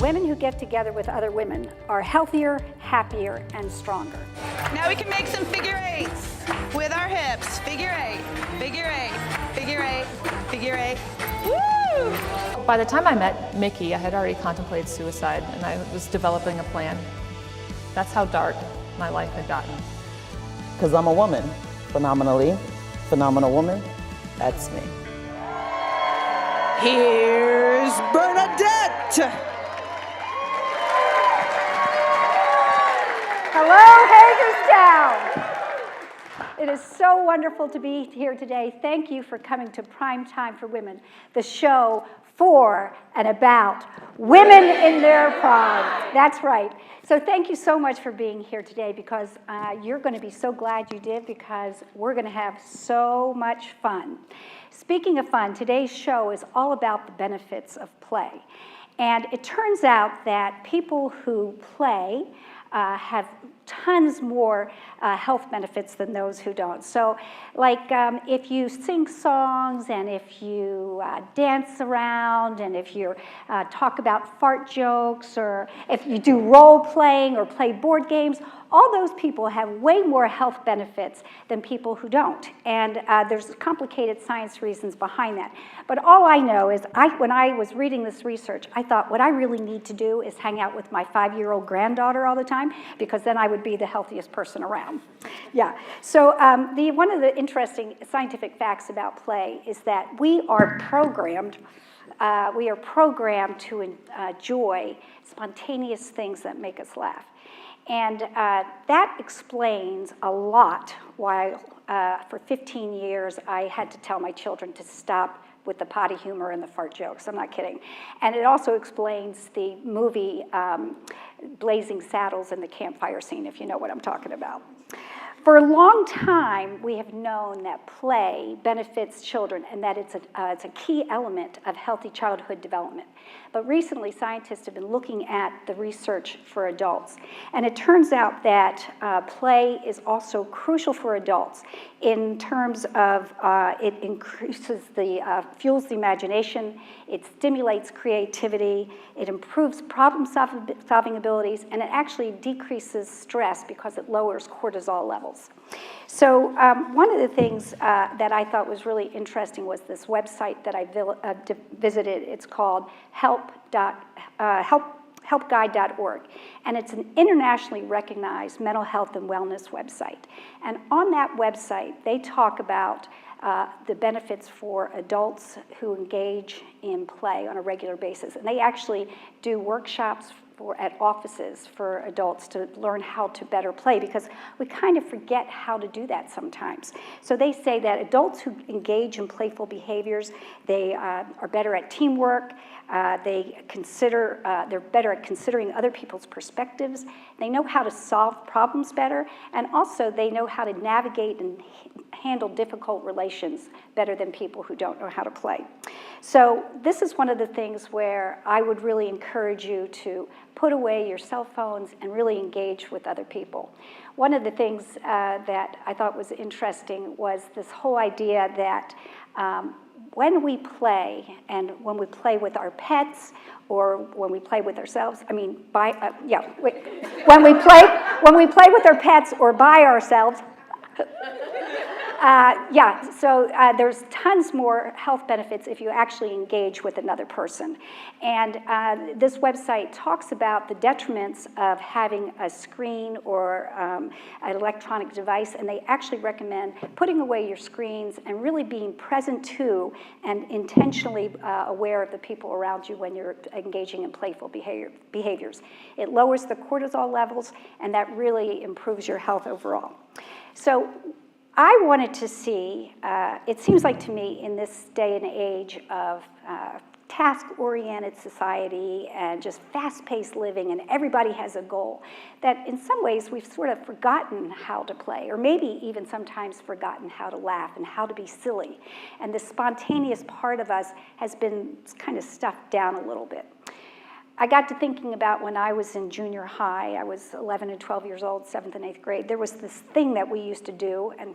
Women who get together with other women are healthier, happier, and stronger. Now we can make some figure eights with our hips. Figure eight, figure eight, figure eight, figure eight. Woo! By the time I met Mickey, I had already contemplated suicide, and I was developing a plan. That's how dark my life had gotten. Because I'm a woman, phenomenally, phenomenal woman, that's me. Here's Bernadette. Hello, Hagerstown! It is so wonderful to be here today. Thank you for coming to Prime Time for Women, the show for and about women in their prime. That's right. So thank you so much for being here today, because you're going to be so glad you did, because we're going to have so much fun. Speaking of fun, today's show is all about the benefits of play. And it turns out that people who play have tons more health benefits than those who don't. So like if you sing songs, and if you dance around, and if you talk about fart jokes, or if you do role playing or play board games, all those people have way more health benefits than people who don't. And there's complicated science reasons behind that. But all I know is when I was reading this research, I thought what I really need to do is hang out with my 5-year-old granddaughter all the time, because then I would be the healthiest person around. Yeah. So one of the interesting scientific facts about play is that we are programmed to enjoy spontaneous things that make us laugh. And that explains a lot why for 15 years I had to tell my children to stop with the potty humor and the fart jokes. I'm not kidding. And it also explains the movie Blazing Saddles and the campfire scene, if you know what I'm talking about. For a long time, we have known that play benefits children, and that it's a key element of healthy childhood development. But recently, scientists have been looking at the research for adults. And it turns out that play is also crucial for adults in terms of it increases fuels the imagination, it stimulates creativity, it improves problem-solving abilities, and it actually decreases stress because it lowers cortisol levels. So one of the things that I thought was really interesting was this website that I visited. It's called helpguide.org, and it's an internationally recognized mental health and wellness website. And on that website, they talk about the benefits for adults who engage in play on a regular basis. And they actually do workshops at offices for adults to learn how to better play, because we kind of forget how to do that sometimes. So they say that adults who engage in playful behaviors, they are better at teamwork, they're better at considering other people's perspectives, they know how to solve problems better, and also they know how to navigate and handle difficult relations better than people who don't know how to play. So this is one of the things where I would really encourage you to put away your cell phones and really engage with other people. One of the things that I thought was interesting was this whole idea that when we play, and when we play with our pets, or when we play with ourselves, when we play with our pets or by ourselves, there's tons more health benefits if you actually engage with another person. And this website talks about the detriments of having a screen or an electronic device, and they actually recommend putting away your screens and really being present to and intentionally aware of the people around you when you're engaging in playful behaviors. It lowers the cortisol levels, and that really improves your health overall. So I wanted to see, it seems like to me in this day and age of task-oriented society and just fast-paced living, and everybody has a goal, that in some ways we've sort of forgotten how to play, or maybe even sometimes forgotten how to laugh and how to be silly. And the spontaneous part of us has been kind of stuffed down a little bit. I got to thinking about when I was in junior high. I was 11 and 12 years old, 7th and 8th grade. There was this thing that we used to do, and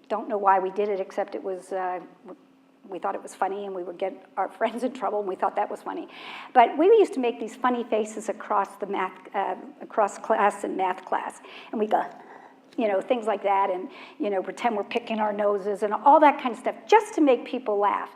don't know why we did it, except it was We thought it was funny, and we would get our friends in trouble, and we thought that was funny. But we used to make these funny faces across the across class and math class, and we go, things like that, and, pretend we're picking our noses and all that kind of stuff, just to make people laugh.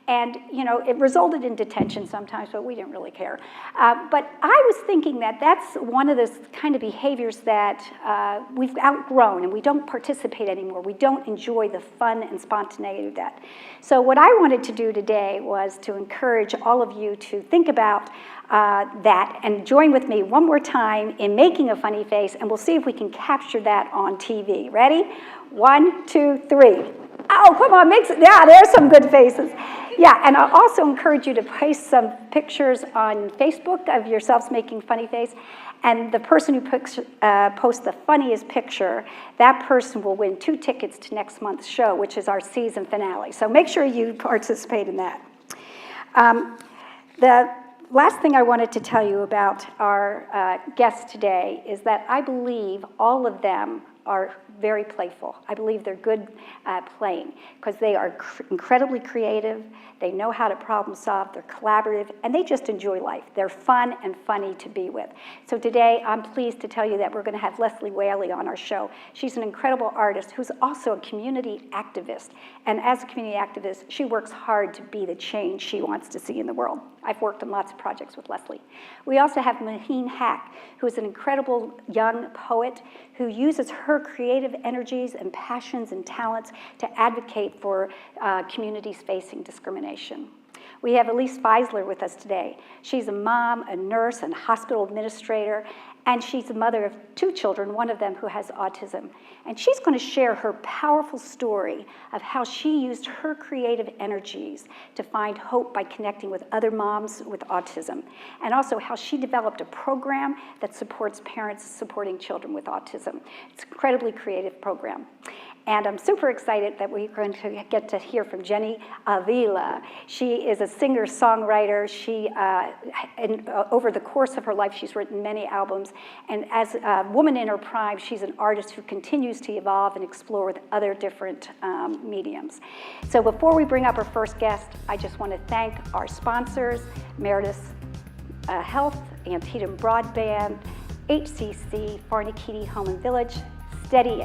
And, it resulted in detention sometimes, but we didn't really care. But I was thinking that that's one of the kind of behaviors that we've outgrown, and we don't participate anymore. We don't enjoy the fun and spontaneity of that. So what I wanted to do today was to encourage all of you to think about that and join with me one more time in making a funny face, and we'll see if we can capture that on TV. Ready? 1, 2, 3. Oh, come on, yeah, there's some good faces. Yeah, and I'll also encourage you to post some pictures on Facebook of yourselves making funny face. And the person who posts the funniest picture, that person will win 2 tickets to next month's show, which is our season finale. So make sure you participate in that. The last thing I wanted to tell you about our guests today is that I believe all of them are very playful. I believe they're good at playing because they are incredibly creative, they know how to problem solve, they're collaborative, and they just enjoy life. They're fun and funny to be with. So today, I'm pleased to tell you that we're gonna have Leslie Whaley on our show. She's an incredible artist who's also a community activist. And as a community activist, she works hard to be the change she wants to see in the world. I've worked on lots of projects with Leslie. We also have Maheen Haque, who is an incredible young poet who uses her creative energies and passions and talents to advocate for communities facing discrimination. We have Elise Feisler with us today. She's a mom, a nurse, and hospital administrator, and she's a mother of 2 children, one of them who has autism. And she's going to share her powerful story of how she used her creative energies to find hope by connecting with other moms with autism, and also how she developed a program that supports parents supporting children with autism. It's an incredibly creative program. And I'm super excited that we're going to get to hear from Jenny Avila. She is a singer-songwriter. She, over the course of her life, she's written many albums. And as a woman in her prime, she's an artist who continues to evolve and explore with other different mediums. So before we bring up our first guest, I just want to thank our sponsors, Meredith Health, Antietam Broadband, HCC, Farnakidi Home and Village, Steady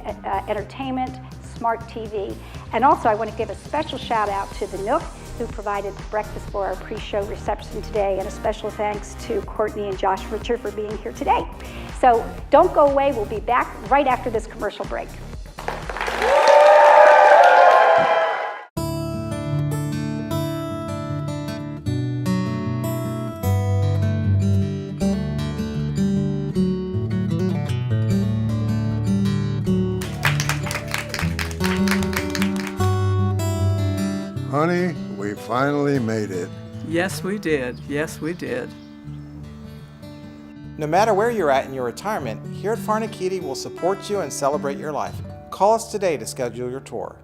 Entertainment, Smart TV, and also I want to give a special shout out to the Nook, who provided breakfast for our pre-show reception today, and a special thanks to Courtney and Josh Richard for being here today. So don't go away, we'll be back right after this commercial break. Honey, we finally made it. Yes, we did. Yes, we did. No matter where you're at in your retirement, here at Farnakidi will support you and celebrate your life. Call us today to schedule your tour.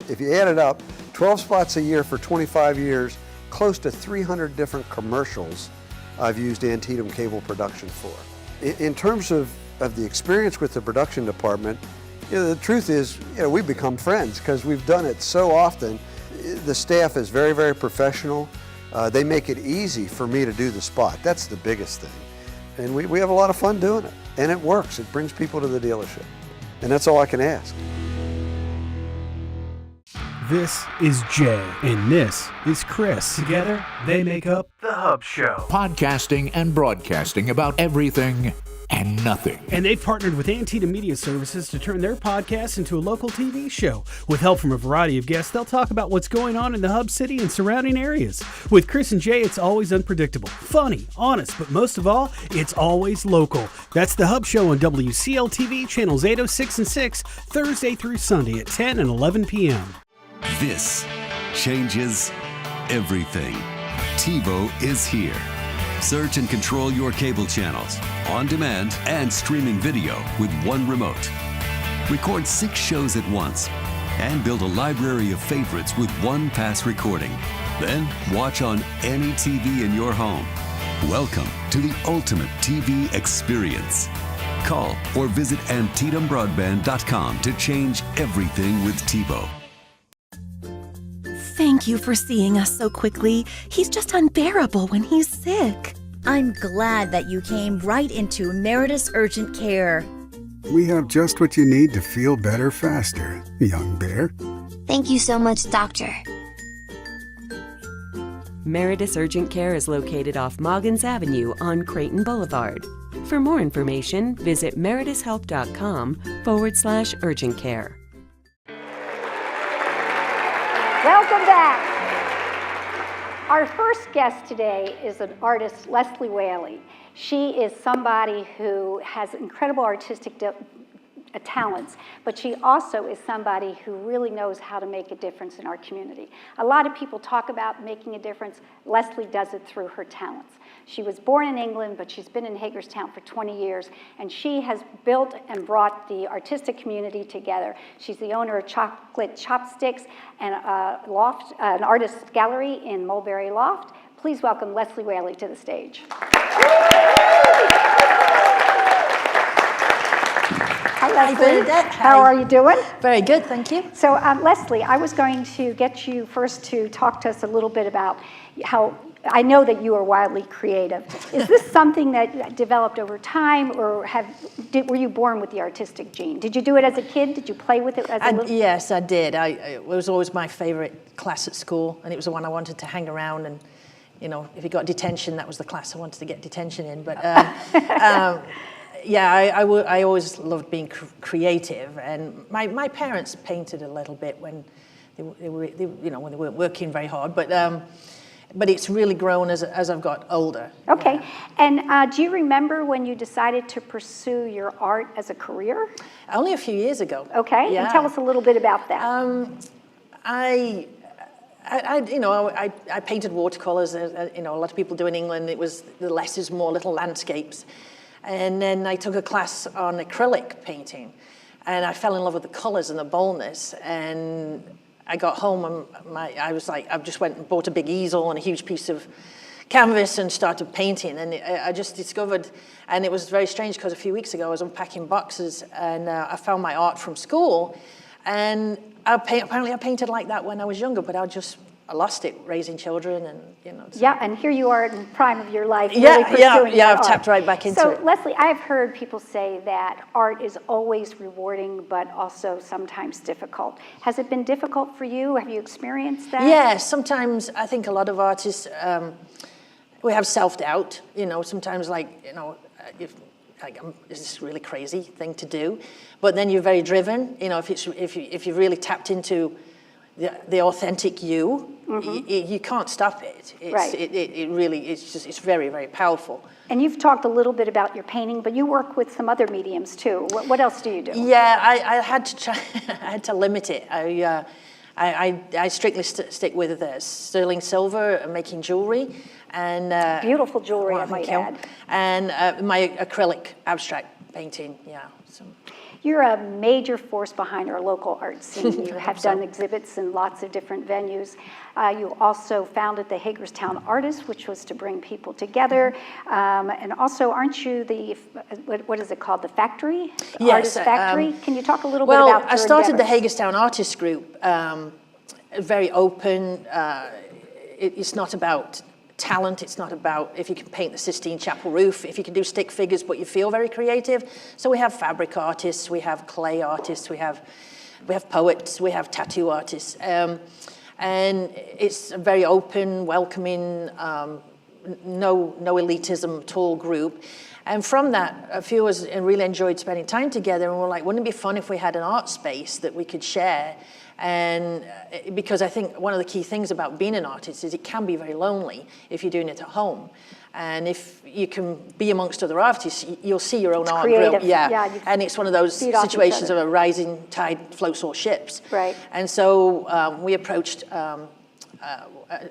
If you add it up, 12 spots a year for 25 years, close to 300 different commercials I've used Antietam Cable Production for. In terms of the experience with the production department, the truth is, we've become friends because we've done it so often. The staff is very, very professional. They make it easy for me to do the spot. That's the biggest thing. And we have a lot of fun doing it. And it works. It brings people to the dealership. And that's all I can ask. This is Jay, and this is Chris. Together, they make up The Hub Show. Podcasting and broadcasting about everything and nothing. And they've partnered with Antietam Media Services to turn their podcast into a local TV show. With help from a variety of guests, they'll talk about what's going on in the Hub City and surrounding areas. With Chris and Jay, it's always unpredictable, funny, honest, but most of all, it's always local. That's The Hub Show on WCL-TV, channels 806 and 6, Thursday through Sunday at 10 and 11 p.m. This changes everything. TiVo is here. Search and control your cable channels, on demand and streaming video with one remote. Record 6 shows at once and build a library of favorites with one pass recording. Then watch on any TV in your home. Welcome to the ultimate TV experience. Call or visit AntietamBroadband.com to change everything with TiVo. Thank you for seeing us so quickly. He's just unbearable when he's sick. I'm glad that you came right into Meritus Urgent Care. We have just what you need to feel better faster, young bear. Thank you so much, Doctor. Meritus Urgent Care is located off Moggins Avenue on Creighton Boulevard. For more information, visit meritushealth.com/urgent care. Welcome back. Our first guest today is an artist, Leslie Whaley. She is somebody who has incredible artistic talents, but she also is somebody who really knows how to make a difference in our community. A lot of people talk about making a difference. Leslie does it through her talents. She was born in England, but she's been in Hagerstown for 20 years, and she has built and brought the artistic community together. She's the owner of Chocolate Chopsticks and an artist gallery in Mulberry Loft. Please welcome Leslie Whaley to the stage. Hi, Leslie. Hi, Bernadette. How are you doing? Very good, thank you. So, Leslie, I was going to get you first to talk to us a little bit about how I know that you are wildly creative. Is this something that developed over time, or were you born with the artistic gene? Did you do it as a kid? Did you play with it as a little? Yes, I did. It was always my favorite class at school, and it was the one I wanted to hang around and, you know, if you got detention, that was the class I wanted to get detention in. But yeah, I always loved being creative, and my parents painted a little bit when they weren't working very hard, but it's really grown as I've got older. Okay, and do you remember when you decided to pursue your art as a career? Only a few years ago. Okay, yeah. And tell us a little bit about that. I painted watercolors. A lot of people do in England. It was the less is more, little landscapes. And then I took a class on acrylic painting, and I fell in love with the colors and the boldness. And I got home and I was like, I just went and bought a big easel and a huge piece of canvas and started painting. And I just discovered, and it was very strange because a few weeks ago I was unpacking boxes and I found my art from school. And apparently I painted like that when I was younger, but I lost it raising children and, So. Yeah, and here you are in the prime of your life. Yeah, really pursuing your I've art. tapped right back into it. So, Leslie, I've heard people say that art is always rewarding, but also sometimes difficult. Has it been difficult for you? Have you experienced that? Yeah, sometimes I think a lot of artists, we have self-doubt, sometimes if this is a really crazy thing to do, but then you're very driven, if you really tapped into the authentic you, you can't stop it. Right. It's very, very powerful. And you've talked a little bit about your painting, but you work with some other mediums too. What else do you do? Yeah, I had to try. I had to limit it. I strictly stick with sterling silver, making jewelry, and beautiful jewelry, I might add. And my acrylic abstract painting. Yeah. So. You're a major force behind our local art scene. You have done exhibits in lots of different venues. You also founded the Hagerstown Artists, which was to bring people together. And also, aren't you the, what is it called, the Factory? The Yes. Artist Factory? Can you talk a little bit about your I started the endeavors? Hagerstown Artists Group, very open. It's not about talent. It's not about if you can paint the Sistine Chapel roof, if you can do stick figures, but you feel very creative. So we have fabric artists, we have clay artists, we have poets, we have tattoo artists. And it's a very open, welcoming, no elitism at all group. And from that, a few of us really enjoyed spending time together, and we're like, wouldn't it be fun if we had an art space that we could share And because I think one of the key things about being an artist is it can be very lonely if you're doing it at home. And if you can be amongst other artists, you'll see your own art grow. Creative. Yeah, and it's one of those feed off each situations of other. a rising tide floats all ships. Right. And so we approached a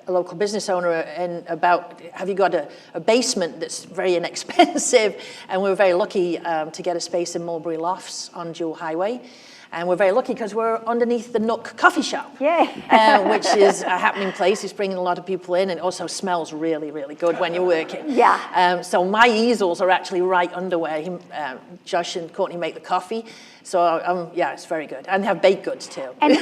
local business owner and about, have you got a basement that's very inexpensive? And we were very lucky to get a space in Mulberry Lofts on Jewel Highway. And we're very lucky because we're underneath the Nook coffee shop, which is a happening place. It's bringing a lot of people in, and it also smells really, really good when you're working. Yeah. So my easels are actually right under where Josh and Courtney make the coffee. So yeah, it's very good. And they have baked goods too. And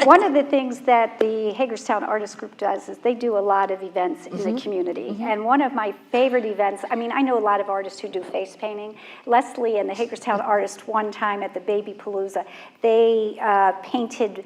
one of the things that the Hagerstown Artist Group does is they do a lot of events in the community. And one of my favorite events, I mean, I know a lot of artists who do face painting. Leslie and the Hagerstown Artists one time at the Baby Palooza, they painted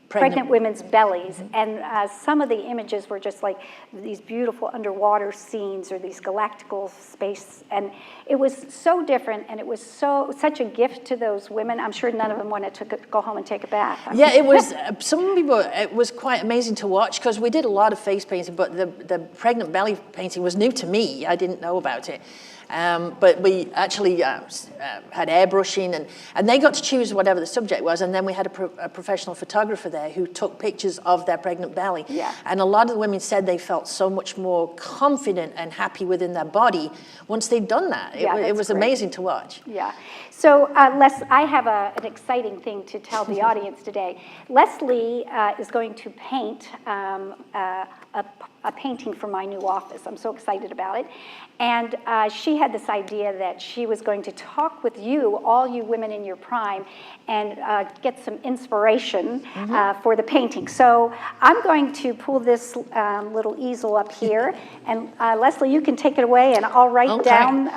pregnant women's bellies, and some of the images were just like these beautiful underwater scenes or these galactical space, and it was so different, and it was such a gift to those women. I'm sure none of them wanted to go home and take a bath. Yeah, it was, some people, it was quite amazing to watch because we did a lot of face painting, but the pregnant belly painting was new to me. I didn't know about it. But we actually had airbrushing, and they got to choose whatever the subject was, and then we had a professional photographer there who took pictures of their pregnant belly. Yeah. And a lot of the women said they felt so much more confident and happy within their body once they'd done that. It was amazing to watch. Yeah. So I have an exciting thing to tell the audience today. Leslie is going to paint a painting for my new office. I'm so excited about it. And she had this idea that she was going to talk with you, all you women in your prime, and get some inspiration for the painting. So I'm going to pull this little easel up here, and Leslie, you can take it away, and I'll write down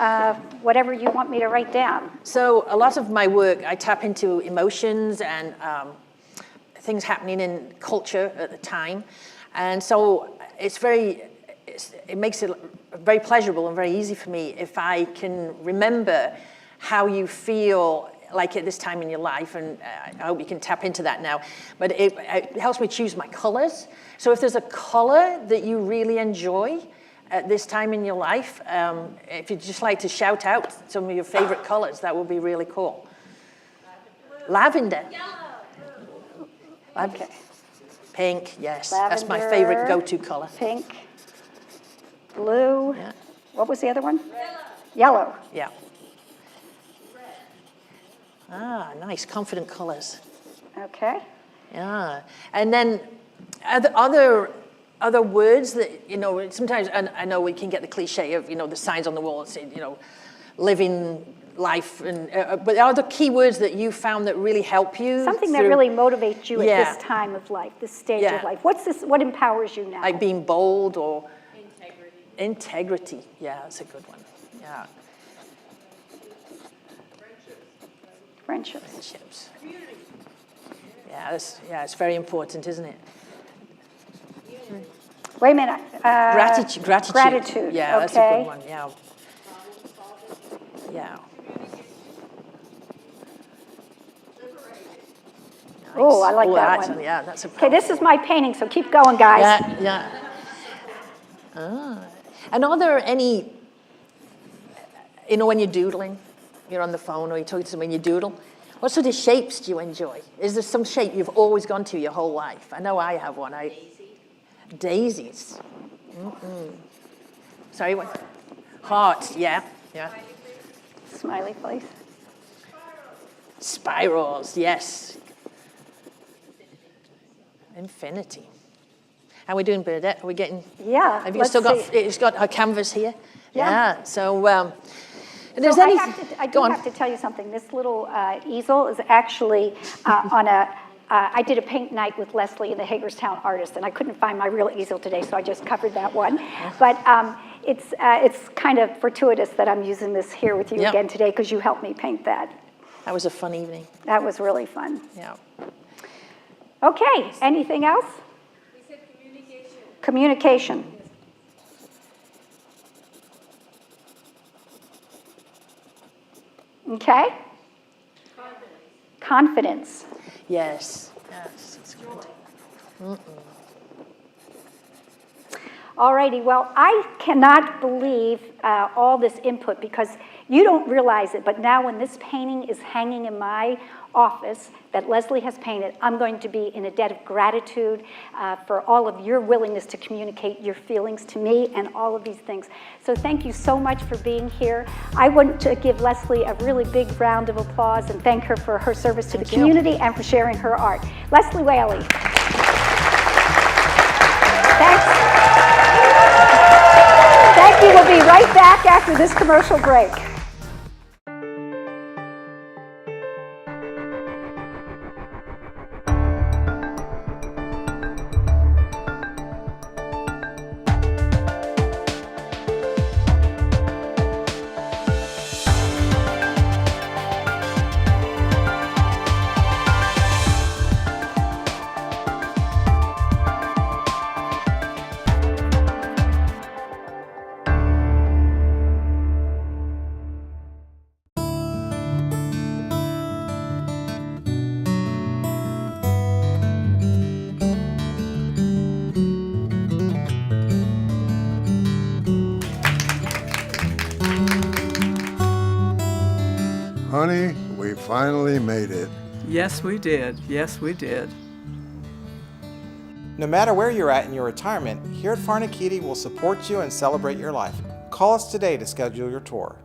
whatever you want me to write down. So a lot of my work, I tap into emotions and things happening in culture at the time. And so it makes it very pleasurable and very easy for me if I can remember how you feel like at this time in your life, and I hope you can tap into that now. But it helps me choose my colors. So if there's a color that you really enjoy at this time in your life, if you'd just like to shout out some of your favorite colors, that would be really cool. Lavender. Okay. Pink, yes. Lavender, that's my favorite go-to color. Pink, blue. Yeah. What was the other one? Yellow. Yeah. Ah, nice, confident colors. Okay. Yeah, and then other words that, sometimes, and I know we can get the cliche of, the signs on the wall that say, living life, but are there key words that you found that really help you? Something that really motivates you at this time of life, this stage of life. What empowers you now? Like being bold or? Integrity. Yeah, that's a good one. Yeah. Friendships. Yeah, it's very important, isn't it? Wait a minute. Gratitude. Yeah, okay. That's a good one. Yeah. Yeah. Nice. Oh, I like that one. Yeah, that's a. Okay, this is my painting, so keep going, guys. Yeah. And are there any, when you're doodling, you're on the phone or you're talking to someone, you doodle, what sort of shapes do you enjoy? Is there some shape you've always gone to your whole life? I know I have one. Daisies. Sorry, what? Hearts, yeah. Smiley face. Spirals, yes. Infinity. How are we doing, Bernadette? Are we getting? Yeah. Have you still got? It's got her canvas here. Yeah. So, I do have to tell you something. This little easel is actually on a. I did a paint night with Leslie and the Hagerstown Artists, and I couldn't find my real easel today, so I just covered that one. But it's kind of fortuitous that I'm using this here with you again today because you helped me paint that. That was a fun evening. That was really fun. Yeah. Okay. Anything else? We said communication. Okay. Confidence. Yes. Alrighty, well, I cannot believe all this input because you don't realize it, but now when this painting is hanging in my office that Leslie has painted, I'm going to be in a debt of gratitude for all of your willingness to communicate your feelings to me and all of these things. So thank you so much for being here. I want to give Leslie a really big round of applause and thank her for her service to the community and for sharing her art. Leslie Whaley. Thanks. Thank you. We'll be right back after this commercial break. Honey, we finally made it. Yes, we did. Yes, we did. No matter where you're at in your retirement, here at Farnakitti will support you and celebrate your life. Call us today to schedule your tour.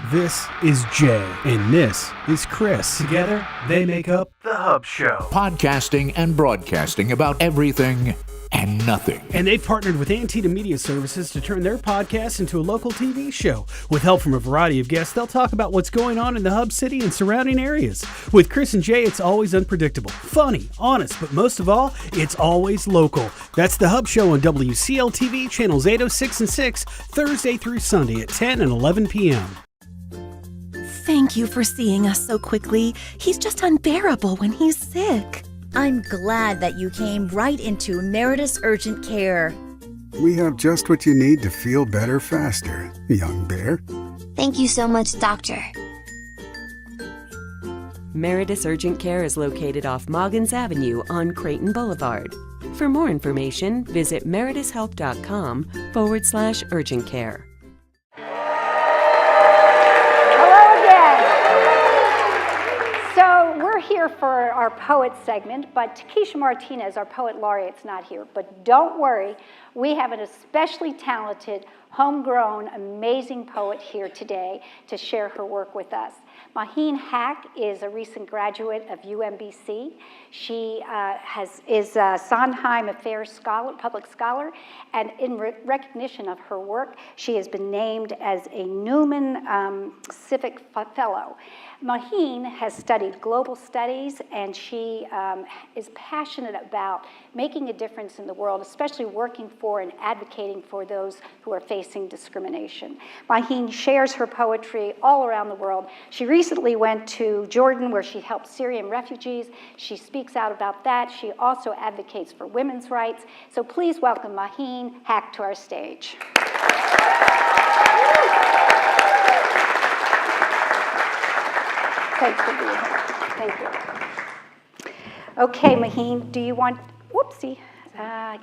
This is Jay, and this is Chris. Together, they make up The Hub Show. Podcasting and broadcasting about everything and nothing. And they've partnered with Antietam Media Services to turn their podcast into a local TV show. With help from a variety of guests, they'll talk about what's going on in the Hub City and surrounding areas. With Chris and Jay, it's always unpredictable, funny, honest, but most of all, it's always local. That's The Hub Show on WCL-TV, channels 806 and 6, Thursday through Sunday at 10 and 11 p.m. Thank you for seeing us so quickly. He's just unbearable when he's sick. I'm glad that you came right into Meritus Urgent Care. We have just what you need to feel better faster, young bear. Thank you so much, Doctor. Meritus Urgent Care is located off Moggins Avenue on Creighton Boulevard. For more information, visit meritushealth.com/urgent care. We're here for our poet segment, but Takesha Martinez, our poet laureate, is not here. But don't worry, we have an especially talented, homegrown, amazing poet here today to share her work with us. Maheen Haque is a recent graduate of UMBC. She is a Sondheim Affairs Scholar, Public Scholar, and in recognition of her work, she has been named as a Newman Civic Fellow. Maheen has studied global studies, and she is passionate about making a difference in the world, especially working for and advocating for those who are facing discrimination. Maheen shares her poetry all around the world. She recently went to Jordan, where she helped Syrian refugees. She speaks out about that. She also advocates for women's rights. So please welcome Maheen Haque to our stage. Thanks for being here. Thank you. Okay, Maheen, do you want, whoopsie.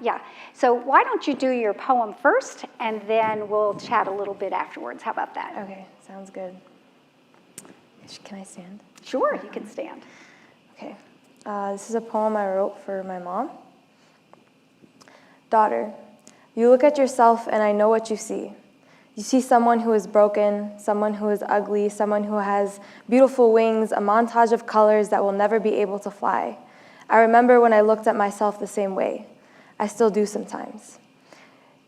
Yeah, so why don't you do your poem first, and then we'll chat a little bit afterwards. How about that? Okay, sounds good. Can I stand? Sure, you can stand. Okay, this is a poem I wrote for my mom. Daughter, you look at yourself and I know what you see. You see someone who is broken, someone who is ugly, someone who has beautiful wings, a montage of colors that will never be able to fly. I remember when I looked at myself the same way. I still do sometimes.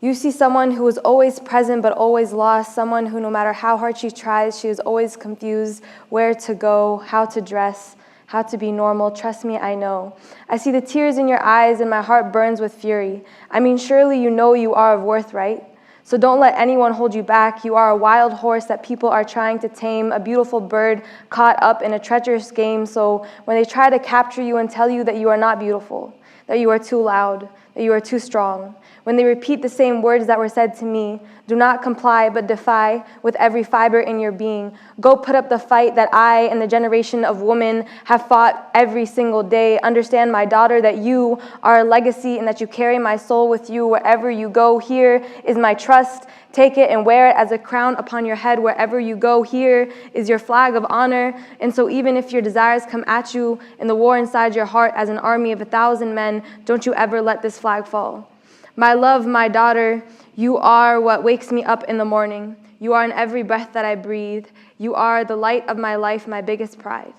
You see someone who is always present but always lost, someone who no matter how hard she tries, she is always confused where to go, how to dress, how to be normal. Trust me, I know. I see the tears in your eyes and my heart burns with fury. I mean, surely you know you are of worth, right? So don't let anyone hold you back. You are a wild horse that people are trying to tame, a beautiful bird caught up in a treacherous game. So when they try to capture you and tell you that you are not beautiful, that you are too loud, that you are too strong. When they repeat the same words that were said to me, do not comply but defy with every fiber in your being. Go put up the fight that I and the generation of women have fought every single day. Understand, my daughter, that you are a legacy and that you carry my soul with you wherever you go. Here is my trust. Take it and wear it as a crown upon your head wherever you go. Here is your flag of honor. And so even if your desires come at you in the war inside your heart as an army of 1,000 men, don't you ever let this flag fall. My love, my daughter, you are what wakes me up in the morning. You are in every breath that I breathe. You are the light of my life, my biggest pride.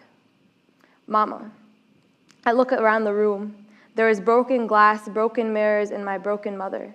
Mama, I look around the room. There is broken glass, broken mirrors, and my broken mother.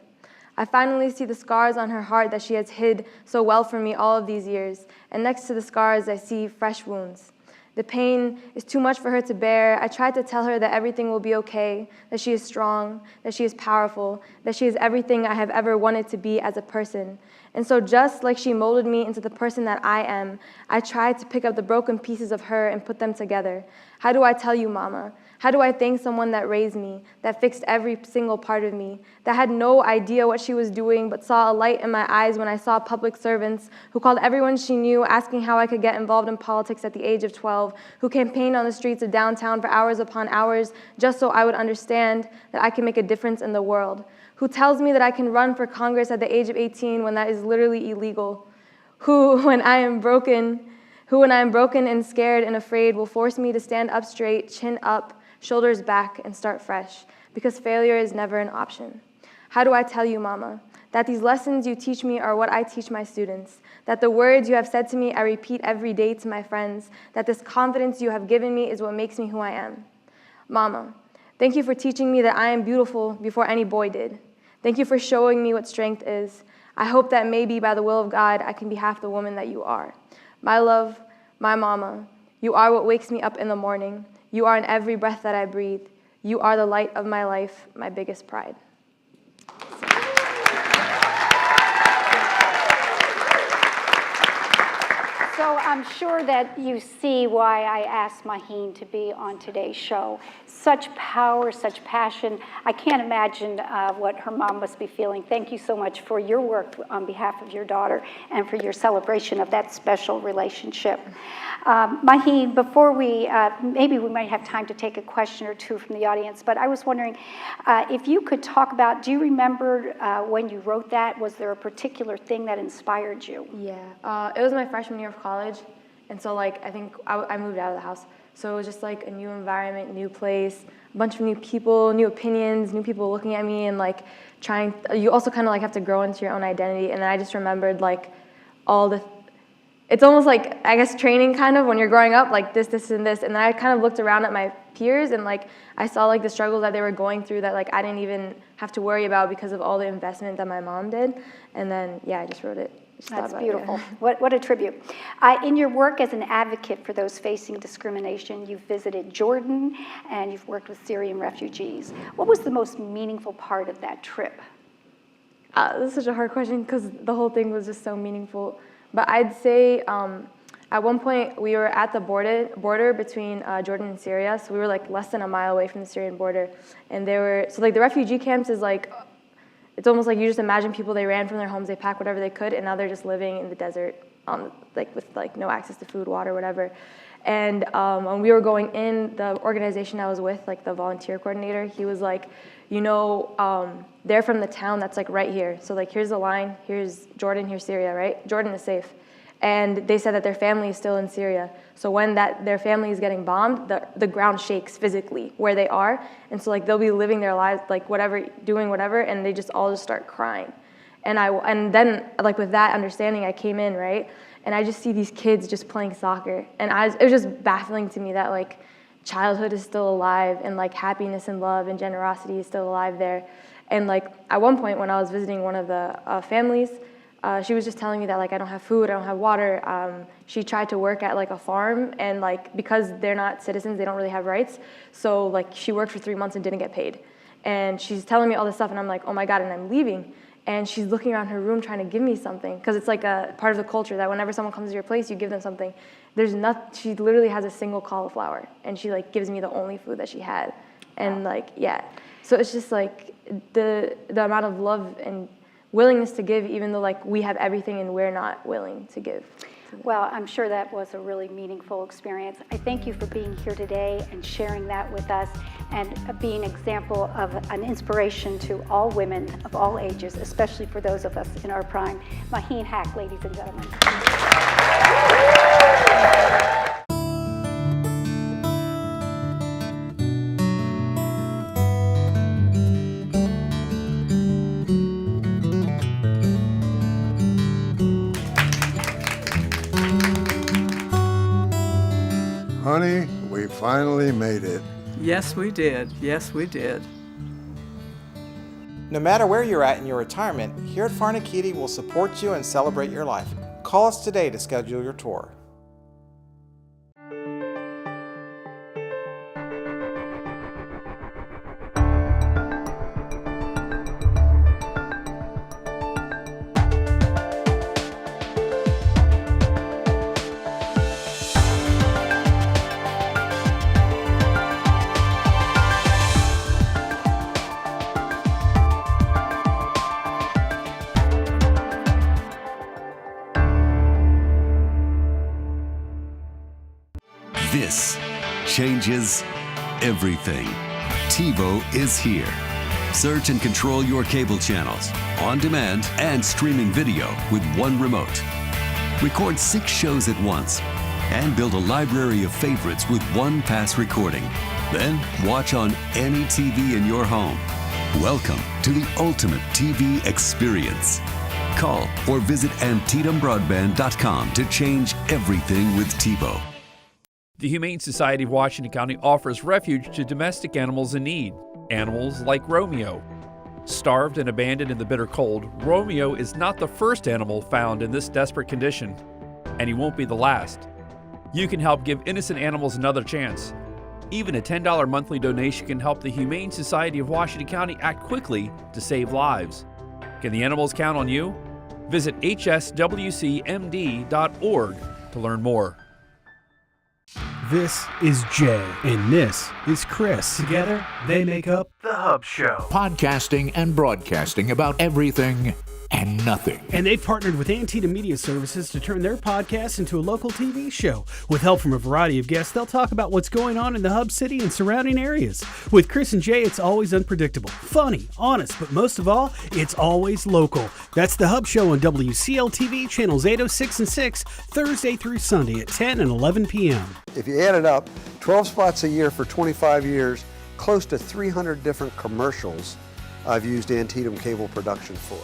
I finally see the scars on her heart that she has hid so well from me all of these years. And next to the scars, I see fresh wounds. The pain is too much for her to bear. I tried to tell her that everything will be okay, that she is strong, that she is powerful, that she is everything I have ever wanted to be as a person. And so just like she molded me into the person that I am, I tried to pick up the broken pieces of her and put them together. How do I tell you, Mama? How do I thank someone that raised me, that fixed every single part of me, that had no idea what she was doing but saw a light in my eyes when I saw public servants, who called everyone she knew asking how I could get involved in politics at the age of 12, who campaigned on the streets of downtown for hours upon hours just so I would understand that I can make a difference in the world, who tells me that I can run for Congress at the age of 18 when that is literally illegal, who, when I am broken and scared and afraid, will force me to stand up straight, chin up, shoulders back, and start fresh, because failure is never an option. How do I tell you, Mama, that these lessons you teach me are what I teach my students, that the words you have said to me I repeat every day to my friends, that this confidence you have given me is what makes me who I am? Mama, thank you for teaching me that I am beautiful before any boy did. Thank you for showing me what strength is. I hope that maybe by the will of God, I can be half the woman that you are. My love, my Mama, you are what wakes me up in the morning. You are in every breath that I breathe. You are the light of my life, my biggest pride. So I'm sure that you see why I asked Maheen to be on today's show. Such power, such passion. I can't imagine what her mom must be feeling. Thank you so much for your work on behalf of your daughter and for your celebration of that special relationship. Maheen, before maybe we might have time to take a question or two from the audience, but I was wondering if you could talk about, do you remember when you wrote that? Was there a particular thing that inspired you? Yeah, it was my freshman year of college, and so I think I moved out of the house. So it was just a new environment, new place, a bunch of new people, new opinions, new people looking at me and you also kind of have to grow into your own identity. And then I just remembered it's almost I guess training kind of when you're growing up, this, and this. And then I kind of looked around at my peers and I saw the struggles that they were going through that I didn't even have to worry about because of all the investment that my mom did. And then, yeah, I just wrote it. That's beautiful. What a tribute. In your work as an advocate for those facing discrimination, you've visited Jordan and you've worked with Syrian refugees. What was the most meaningful part of that trip? This is such a hard question because the whole thing was just so meaningful. But I'd say at one point we were at the border between Jordan and Syria, so we were less than a mile away from the Syrian border. And the refugee camps is it's almost you just imagine people, they ran from their homes, they packed whatever they could, and now they're just living in the desert with no access to food, water, whatever. And when we were going in, the organization I was with, the volunteer coordinator, he was they're from the town that's right here. So here's the line, here's Jordan, here's Syria, right? Jordan is safe. And they said that their family is still in Syria. So when their family is getting bombed, the ground shakes physically where they are. And so they'll be living their lives, doing whatever, and they all start crying. And then with that understanding, I came in, right? And I just see these kids just playing soccer. And it was just baffling to me that childhood is still alive and happiness and love and generosity is still alive there. And at one point when I was visiting one of the families, she was just telling me that I don't have food, I don't have water. She tried to work at a farm, and because they're not citizens, they don't really have rights. So she worked for 3 months and didn't get paid. And she's telling me all this stuff, and I'm oh my God, and I'm leaving. And she's looking around her room trying to give me something, because it's a part of the culture that whenever someone comes to your place, you give them something. She literally has a single cauliflower, and she gives me the only food that she had. And yeah. So it's just the amount of love and willingness to give, even though like we have everything and we're not willing to give. Well, I'm sure that was a really meaningful experience. I thank you for being here today and sharing that with us and being an example of an inspiration to all women of all ages, especially for those of us in our prime. Maheen Haque, ladies and gentlemen. Honey, we finally made it. Yes, we did. Yes, we did. No matter where you're at in your retirement, here at Farnakitti will support you and celebrate your life. Call us today to schedule your tour. This changes everything. TiVo is here. Search and control your cable channels, on demand and streaming video with one remote. Record 6 shows at once and build a library of favorites with one pass recording. Then watch on any TV in your home. Welcome to the ultimate TV experience. Call or visit AntietamBroadband.com to change everything with TiVo. The Humane Society of Washington County offers refuge to domestic animals in need. Animals like Romeo. Starved and abandoned in the bitter cold, Romeo is not the first animal found in this desperate condition, and he won't be the last. You can help give innocent animals another chance. Even a $10 monthly donation can help the Humane Society of Washington County act quickly to save lives. Can the animals count on you? Visit hswcmd.org to learn more. This is Jay, and this is Chris. Together, they make up The Hub Show. Podcasting and broadcasting about everything and nothing. And they've partnered with Antietam Media Services to turn their podcast into a local TV show. With help from a variety of guests, they'll talk about what's going on in the Hub City and surrounding areas. With Chris and Jay, it's always unpredictable, funny, honest, but most of all, it's always local. That's The Hub Show on WCL-TV, channels 806 and 6, Thursday through Sunday at 10 and 11 p.m. If you add it up, 12 spots a year for 25 years, close to 300 different commercials I've used Antietam Cable Production for.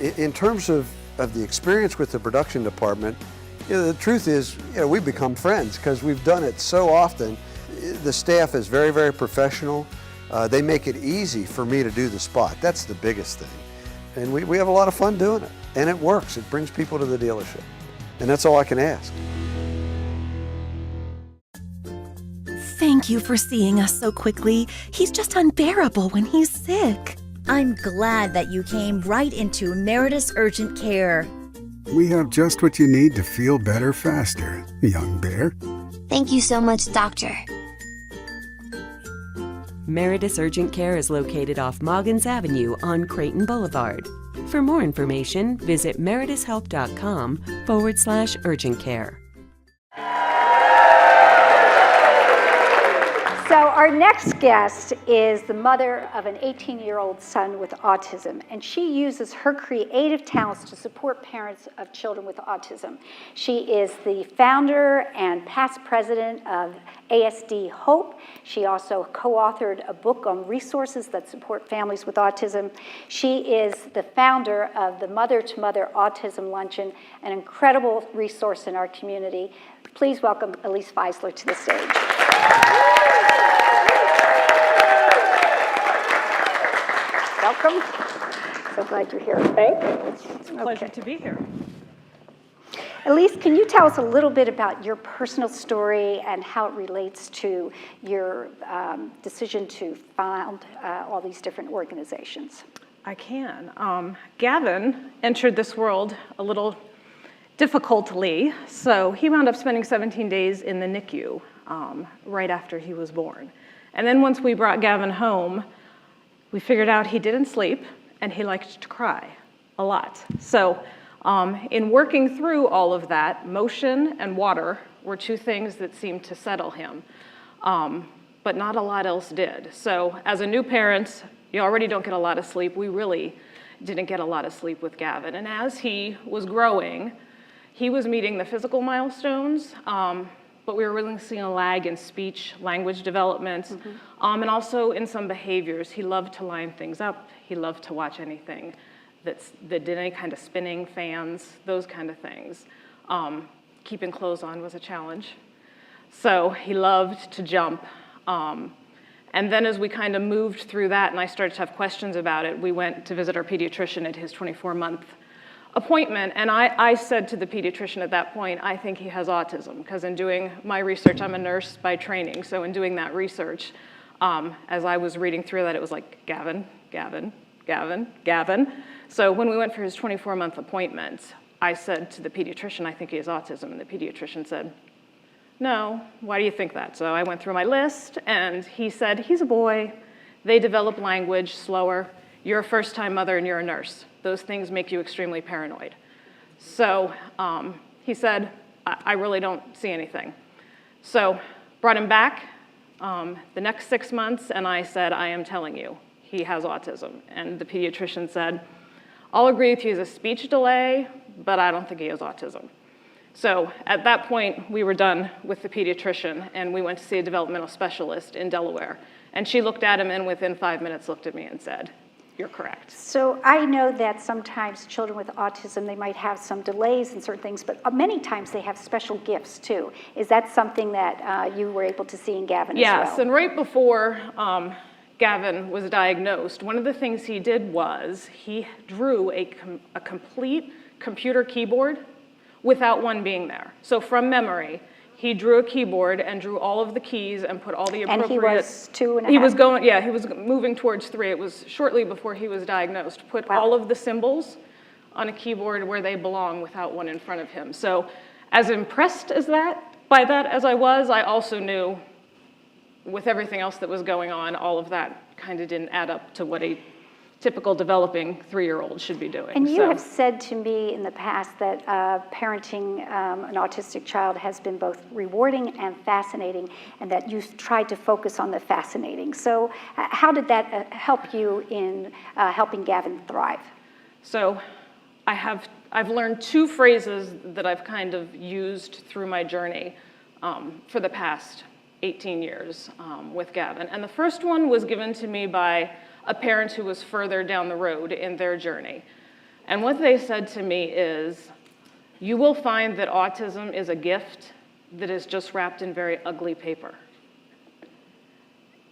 In terms of the experience with the production department, the truth is, we've become friends because we've done it so often. The staff is very, very professional. They make it easy for me to do the spot. That's the biggest thing. And we have a lot of fun doing it. And it works. It brings people to the dealership. And that's all I can ask. Thank you for seeing us so quickly. He's just unbearable when he's sick. I'm glad that you came right into Meritus Urgent Care. We have just what you need to feel better faster, young bear. Thank you so much, Doctor. Meritus Urgent Care is located off Moggins Avenue on Creighton Boulevard. For more information, visit meritushelp.com/urgent care. So our next guest is the mother of an 18-year-old son with autism, and she uses her creative talents to support parents of children with autism. She is the founder and past president of ASD Hope. She also co-authored a book on resources that support families with autism. She is the founder of the Mother to Mother Autism Luncheon, an incredible resource in our community. Please welcome Elise Feisler to the stage. Welcome. So glad you're here. Thank you. It's a pleasure to be here. Elise, can you tell us a little bit about your personal story and how it relates to your decision to found all these different organizations? I can. Gavin entered this world a little difficultly, so he wound up spending 17 days in the NICU right after he was born. And then once we brought Gavin home, We figured out he didn't sleep, and he liked to cry a lot. So in working through all of that, motion and water were two things that seemed to settle him, but not a lot else did. So as a new parent, you already don't get a lot of sleep. We really didn't get a lot of sleep with Gavin. And as he was growing, he was meeting the physical milestones, but we were really seeing a lag in speech, language development, and also in some behaviors. He loved to line things up. He loved to watch anything that did any kind of spinning, fans, those kind of things. Keeping clothes on was a challenge. So he loved to jump. And then as we kind of moved through that and I started to have questions about it, we went to visit our pediatrician at his 24-month appointment. And I said to the pediatrician at that point, I think he has autism, because in doing my research, I'm a nurse by training. So in doing that research, as I was reading through that, it was like, Gavin, Gavin, Gavin, Gavin. So when we went for his 24-month appointment, I said to the pediatrician, I think he has autism. And the pediatrician said, no, why do you think that? So I went through my list, and he said, he's a boy. They develop language slower. You're a first-time mother, and you're a nurse. Those things make you extremely paranoid. So he said, I really don't see anything. So brought him back the next 6 months, and I said, I am telling you, he has autism. And the pediatrician said, I'll agree with you, he has a speech delay, but I don't think he has autism. So at that point, we were done with the pediatrician, and we went to see a developmental specialist in Delaware. And she looked at him, and within 5 minutes looked at me and said, you're correct. So I know that sometimes children with autism, they might have some delays in certain things, but many times they have special gifts too. Is that something that you were able to see in Gavin as well? Yes, and right before Gavin was diagnosed, one of the things he did was he drew a complete computer keyboard without one being there. So from memory, he drew a keyboard and drew all of the keys and put all the appropriate... And he was 2 and a half? He was going, yeah, he was moving towards 3. It was shortly before he was diagnosed. Put all of the symbols on a keyboard where they belong without one in front of him. So as impressed by that as I was, I also knew with everything else that was going on, all of that kind of didn't add up to what a typical developing 3-year-old should be doing. And you have said to me in the past that parenting an autistic child has been both rewarding and fascinating, and that you've tried to focus on the fascinating. So how did that help you in helping Gavin thrive? So I've learned 2 phrases that I've kind of used through my journey for the past 18 years with Gavin. And the first one was given to me by a parent who was further down the road in their journey. And what they said to me is, you will find that autism is a gift that is just wrapped in very ugly paper.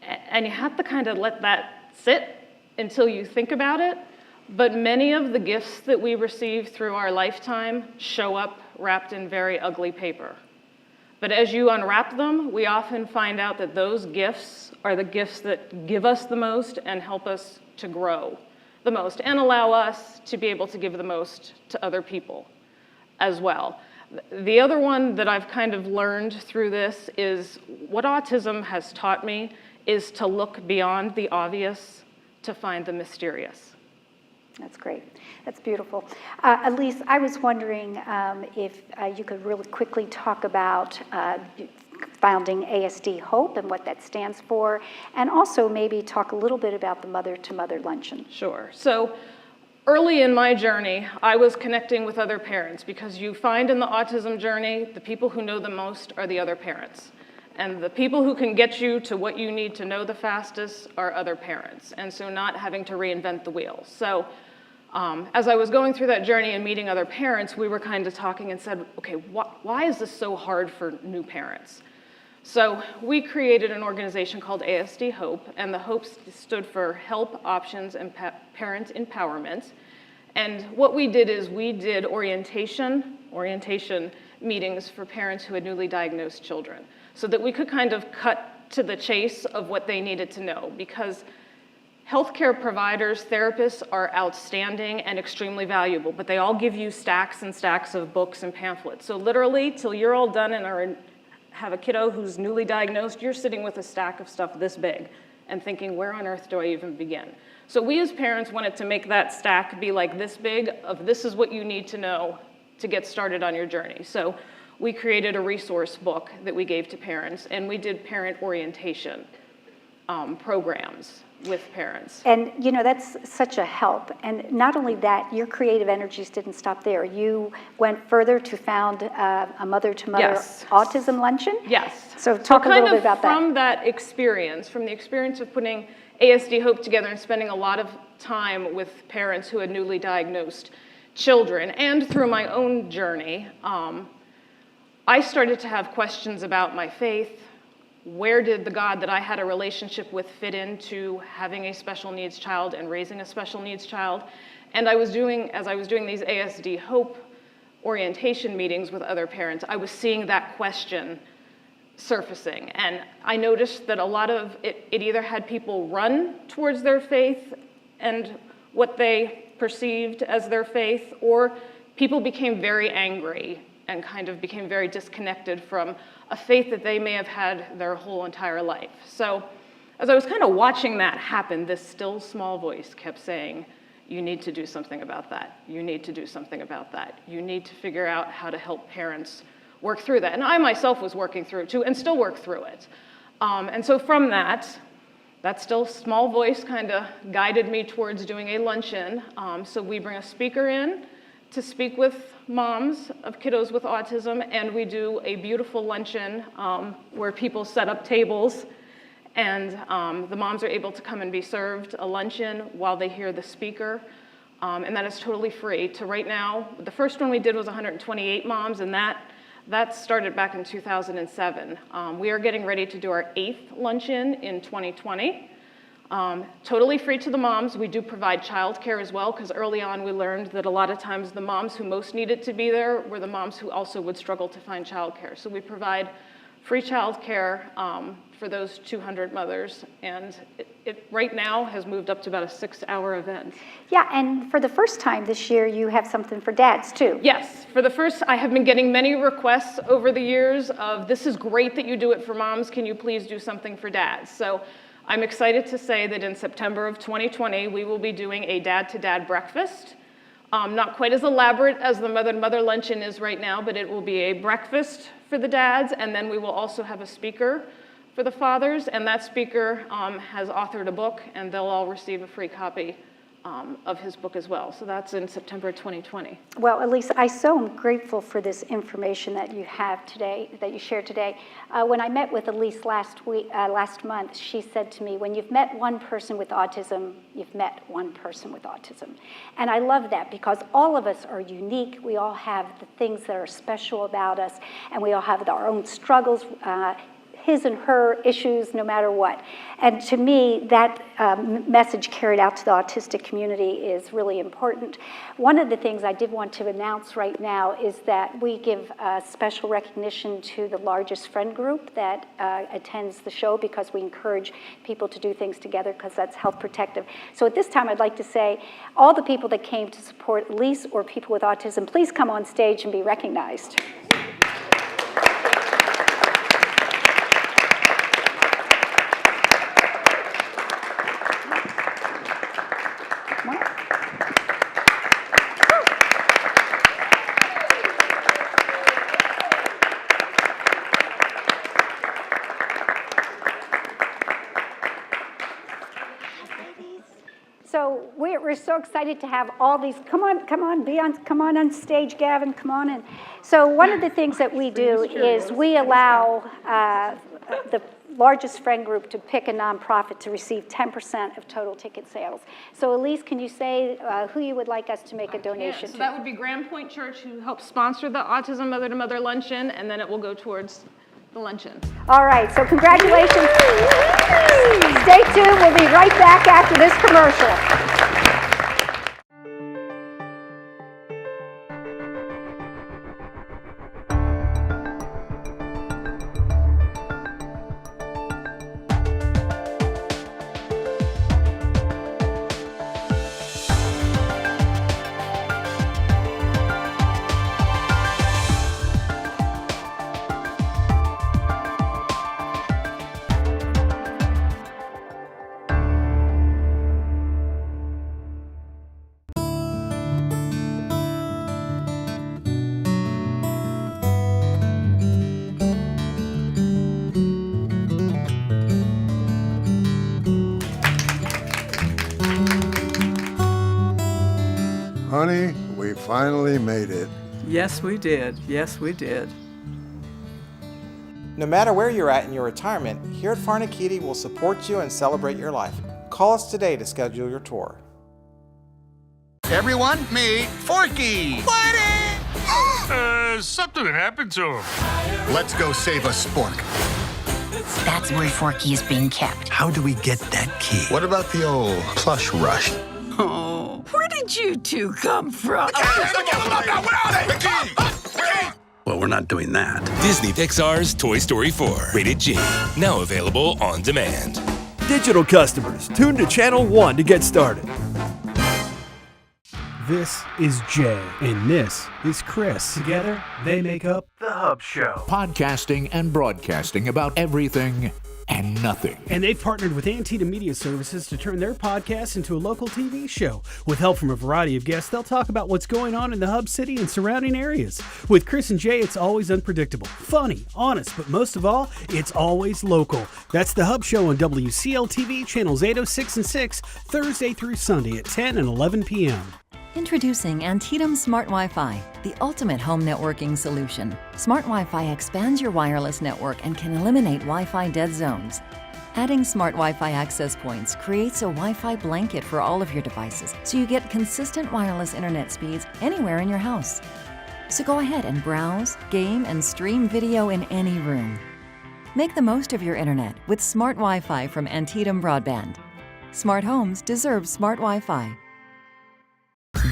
And you have to kind of let that sit until you think about it. But many of the gifts that we receive through our lifetime show up wrapped in very ugly paper. But as you unwrap them, we often find out that those gifts are the gifts that give us the most and help us to grow the most and allow us to be able to give the most to other people as well. The other one that I've kind of learned through this is what autism has taught me is to look beyond the obvious to find the mysterious. That's great. That's beautiful. Elise, I was wondering if you could really quickly talk about founding ASD Hope and what that stands for, and also maybe talk a little bit about the Mother-to-Mother Luncheon. Sure. So early in my journey, I was connecting with other parents, because you find in the autism journey, the people who know the most are the other parents. And the people who can get you to what you need to know the fastest are other parents. And so not having to reinvent the wheel. So as I was going through that journey and meeting other parents, we were kind of talking and said, okay, why is this so hard for new parents? So we created an organization called ASD Hope, and the Hope stood for Help, Options, and Parent Empowerment. And what we did is we did orientation meetings for parents who had newly diagnosed children, so that we could kind of cut to the chase of what they needed to know, because healthcare providers, therapists are outstanding and extremely valuable, but they all give you stacks and stacks of books and pamphlets. So literally, till you're all done and have a kiddo who's newly diagnosed, you're sitting with a stack of stuff this big and thinking, where on earth do I even begin? So we as parents wanted to make that stack be like this big of this is what you need to know to get started on your journey. So we created a resource book that we gave to parents, and we did parent orientation programs with parents. And you know, that's such a help. And not only that, your creative energies didn't stop there. You went further to found a mother-to-mother Yes. autism luncheon. Yes. So talk a little bit about that. From that experience, from the experience of putting ASD Hope together and spending a lot of time with parents who had newly diagnosed children, and through my own journey, I started to have questions about my faith. Where did the God that I had a relationship with fit into having a special needs child and raising a special needs child? And as I was doing these ASD Hope orientation meetings with other parents, I was seeing that question surfacing. And I noticed that a lot of it either had people run towards their faith and what they perceived as their faith, or people became very angry and kind of became very disconnected from a faith that they may have had their whole entire life. So as I was kind of watching that happen, this still small voice kept saying, you need to do something about that. You need to do something about that. You need to figure out how to help parents work through that. And I myself was working through it too, and still work through it. And so from that still small voice kind of guided me towards doing a luncheon. So we bring a speaker in to speak with moms of kiddos with autism, and we do a beautiful luncheon where people set up tables, and the moms are able to come and be served a luncheon while they hear the speaker, and that is totally free. To right now, the first one we did was 128 moms, and that started back in 2007. We are getting ready to do our 8th luncheon in 2020. Totally free to the moms. We do provide childcare as well, because early on we learned that a lot of times the moms who most needed to be there were the moms who also would struggle to find childcare. So we provide free childcare for those 200 mothers, and it right now has moved up to about a 6-hour event. Yeah, and for the first time this year, you have something for dads too. Yes, I have been getting many requests over the years of, this is great that you do it for moms, can you please do something for dads? So I'm excited to say that in September of 2020, we will be doing a dad-to-dad breakfast. Not quite as elaborate as the mother-to-mother luncheon is right now, but it will be a breakfast for the dads, and then we will also have a speaker for the fathers, and that speaker has authored a book, and they'll all receive a free copy of his book as well. So that's in September 2020. Well, Elise, I so am grateful for this information that you have today, that you shared today. When I met with Elise last month, she said to me, when you've met one person with autism, you've met one person with autism. And I love that, because all of us are unique. We all have the things that are special about us, and we all have our own struggles, his and her issues, no matter what. And to me, that message carried out to the autistic community is really important. One of the things I did want to announce right now is that we give special recognition to the largest friend group that attends the show, because we encourage people to do things together, because that's health protective. So at this time, I'd like to say, all the people that came to support Elise or people with autism, please come on stage and be recognized. So we're so excited to have all these. Come on on stage, Gavin. Come on in. So one of the things that we do is we allow the largest friend group to pick a nonprofit to receive 10% of total ticket sales. So Elise, can you say who you would like us to make a donation to? So that would be Grand Point Church, who helps sponsor the Autism Mother-to-Mother Luncheon, and then it will go towards the luncheon. All right, so congratulations. Stay tuned, we'll be right back after this commercial. Honey, we finally made it. Yes, we did. Yes, we did. No matter where you're at in your retirement, here at Farnakitti will support you and celebrate your life. Call us today to schedule your tour. Everyone, meet Forky! Something happened to him. Let's go save a spork. That's where Forky is being kept. How do we get that key? What about the old plush rush? Oh, where did you two come from? Well, we're not doing that. Disney Pixar's Toy Story 4, rated G. Now available on demand. Digital customers, tune to Channel 1 to get started. This is Jay, and this is Chris. Together, they make up The Hub Show. Podcasting and broadcasting about everything and nothing. And they've partnered with Antietam Media Services to turn their podcast into a local TV show. With help from a variety of guests, they'll talk about what's going on in the Hub City and surrounding areas. With Chris and Jay, it's always unpredictable, funny, honest, but most of all, it's always local. That's The Hub Show on WCL-TV, channels 806 and 6, Thursday through Sunday at 10 and 11 p.m. Introducing Antietam Smart Wi-Fi, the ultimate home networking solution. Smart Wi-Fi expands your wireless network and can eliminate Wi-Fi dead zones. Adding Smart Wi-Fi access points creates a Wi-Fi blanket for all of your devices, so you get consistent wireless internet speeds anywhere in your house. So go ahead and browse, game, and stream video in any room. Make the most of your internet with Smart Wi-Fi from Antietam Broadband. Smart homes deserve Smart Wi-Fi.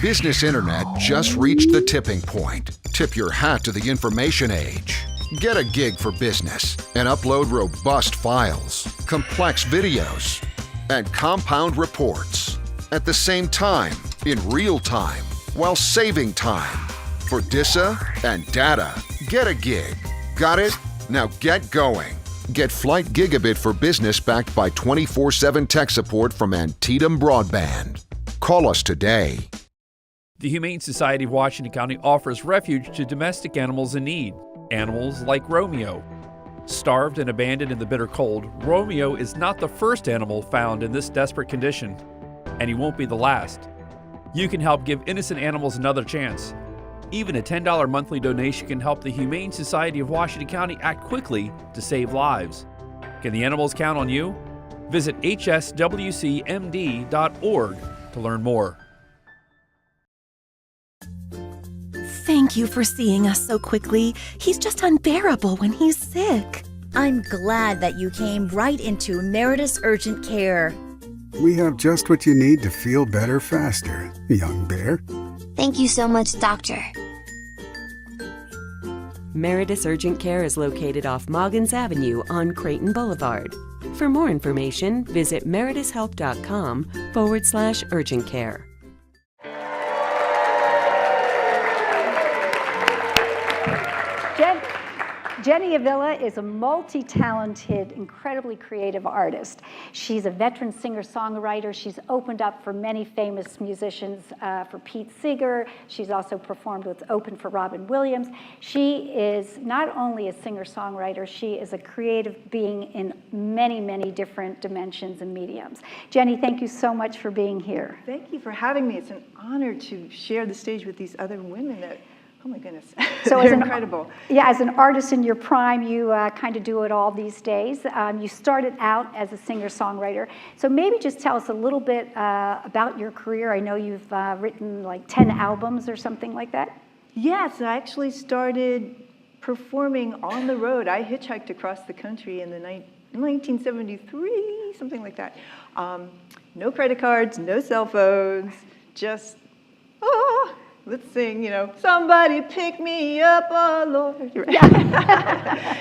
Business internet just reached the tipping point. Tip your hat to the information age. Get a gig for business and upload robust files, complex videos, and compound reports at the same time, in real time, while saving time. For DISA and data, get a gig. Got it? Now get going. Get Flight Gigabit for Business backed by 24/7 tech support from Antietam Broadband. Call us today. The Humane Society of Washington County offers refuge to domestic animals in need. Animals like Romeo. Starved and abandoned in the bitter cold, Romeo is not the first animal found in this desperate condition, and he won't be the last. You can help give innocent animals another chance. Even a $10 monthly donation can help the Humane Society of Washington County act quickly to save lives. Can the animals count on you? Visit hswcmd.org to learn more. Thank you for seeing us so quickly. He's just unbearable when he's sick. I'm glad that you came right into Meritus Urgent Care. We have just what you need to feel better faster, young bear. Thank you so much, Doctor. Meritus Urgent Care is located off Moggins Avenue on Creighton Boulevard. For more information, visit meritushealth.com/urgent care. Jenny Avila is a multi-talented, incredibly creative artist. She's a veteran singer-songwriter. She's opened up for many famous musicians, for Pete Seeger. She's also performed with Open for Robin Williams. She is not only a singer-songwriter, she is a creative being in many, many different dimensions and mediums. Jenny, thank you so much for being here. Thank you for having me. It's an honor to share the stage with these other women that, oh my goodness, So they're incredible. Yeah, as an artist in your prime, you kind of do it all these days. You started out as a singer-songwriter. So maybe just tell us a little bit about your career. I know you've written like 10 albums or something like that. Yes, I actually started performing on the road. I hitchhiked across the country in 1973, something like that. No credit cards, no cell phones, just, let's sing, somebody pick me up, oh Lord. Yeah.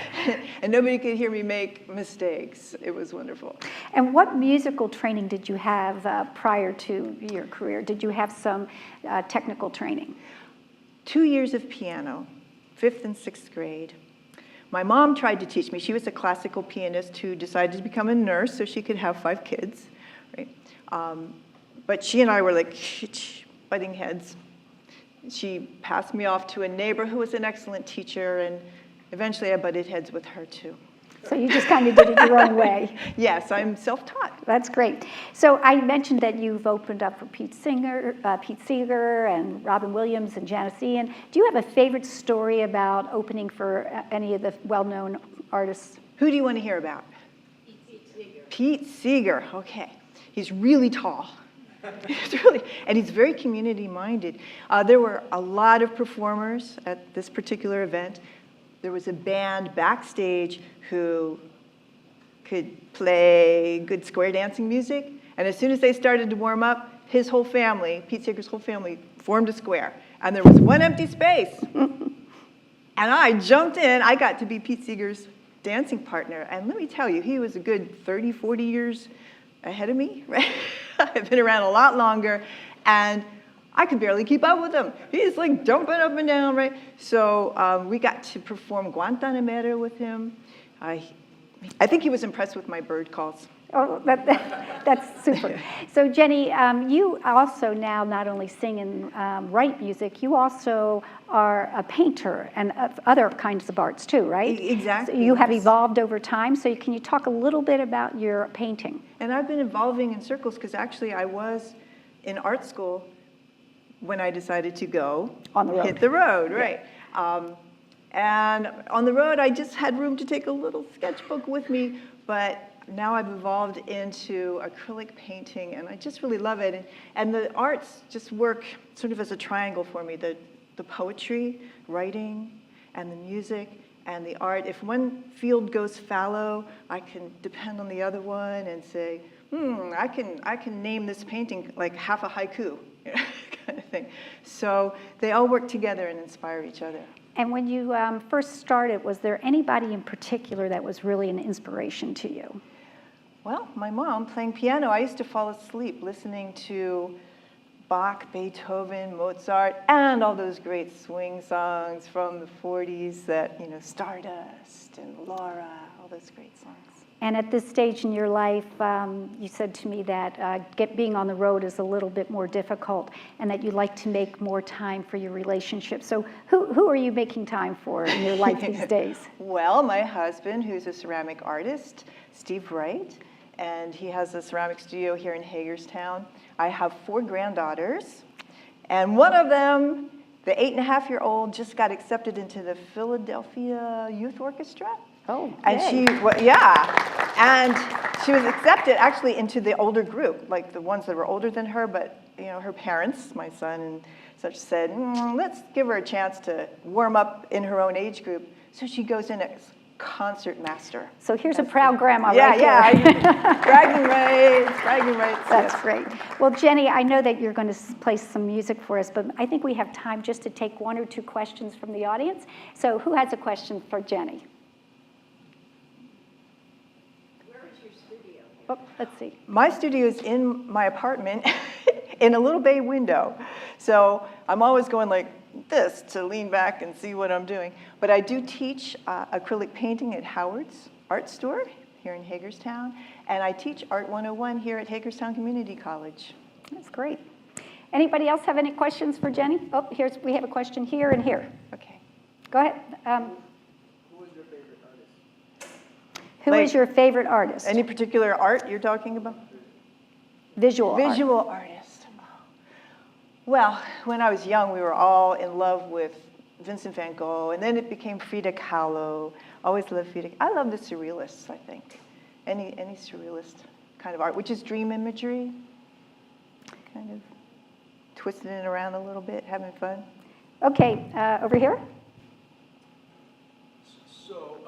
And nobody could hear me make mistakes. It was wonderful. And what musical training did you have prior to your career? Did you have some technical training? 2 years of piano, 5th and 6th grade. My mom tried to teach me. She was a classical pianist who decided to become a nurse so she could have 5 kids, right? But she and I were like butting heads. She passed me off to a neighbor who was an excellent teacher, and eventually I butted heads with her too. So you just kind of did it your own way. Yes, I'm self-taught. That's great. So I mentioned that you've opened up for Pete Seeger, and Robin Williams and Janis Ian. Do you have a favorite story about opening for any of the well-known artists? Who do you want to hear about? Pete Seeger. Okay. He's really tall. And he's very community-minded. There were a lot of performers at this particular event. There was a band backstage who could play good square dancing music. And as soon as they started to warm up, his whole family, Pete Seeger's whole family, formed a square. And there was one empty space. And I jumped in. I got to be Pete Seeger's dancing partner. And let me tell you, he was a good 30, 40 years ahead of me, right? I've been around a lot longer, and I could barely keep up with him. He's like jumping up and down, right? So we got to perform Guantanamera with him. I think he was impressed with my bird calls. Oh, that's super. So Jenny, you also now not only sing and write music, you also are a painter and other kinds of arts too, right? Exactly. So you have evolved over time. So can you talk a little bit about your painting? And I've been evolving in circles because actually I was in art school when I decided to go on the road. Hit the road, right? Yeah. And on the road, I just had room to take a little sketchbook with me, but now I've evolved into acrylic painting, and I just really love it. And the arts just work sort of as a triangle for me, the poetry, writing, and the music, and the art. If one field goes fallow, I can depend on the other one and say, I can name this painting like half a haiku, kind of thing. So they all work together and inspire each other. And when you first started, was there anybody in particular that was really an inspiration to you? Well, my mom playing piano. I used to fall asleep listening to Bach, Beethoven, Mozart, and all those great swing songs from the 40s that, Stardust and Laura, all those great songs. And at this stage in your life, you said to me that being on the road is a little bit more difficult and that you like to make more time for your relationship. So who are you making time for in your life these days? Well, my husband, who's a ceramic artist, Steve Wright, and he has a ceramic studio here in Hagerstown. I have 4 granddaughters, and one of them, the 8.5-year-old, just got accepted into the Philadelphia Youth Orchestra. Oh, and yay. And she was accepted actually into the older group, like the ones that were older than her, but her parents, my son and such, said, let's give her a chance to warm up in her own age group. So she goes in as concert master. So here's a proud grandma right here. Yeah, bragging rights. That's great. Well, Jenny, I know that you're going to play some music for us, but I think we have time just to take 1 or 2 questions from the audience. So who has a question for Jenny? Oh, let's see. My studio is in my apartment in a little bay window. So I'm always going like this to lean back and see what I'm doing. But I do teach acrylic painting at Howard's Art Store here in Hagerstown. And I teach Art 101 here at Hagerstown Community College. That's great. Anybody else have any questions for Jenny? Oh, we have a question here and here. Okay. Go ahead. Who is your favorite artist? Any particular art you're talking about? Visual artist. Well, when I was young, we were all in love with Vincent van Gogh, and then it became Frida Kahlo. Always loved Frida. I love the surrealists, I think. Any surrealist kind of art, which is dream imagery, kind of twisting it around a little bit, having fun. Okay, over here. So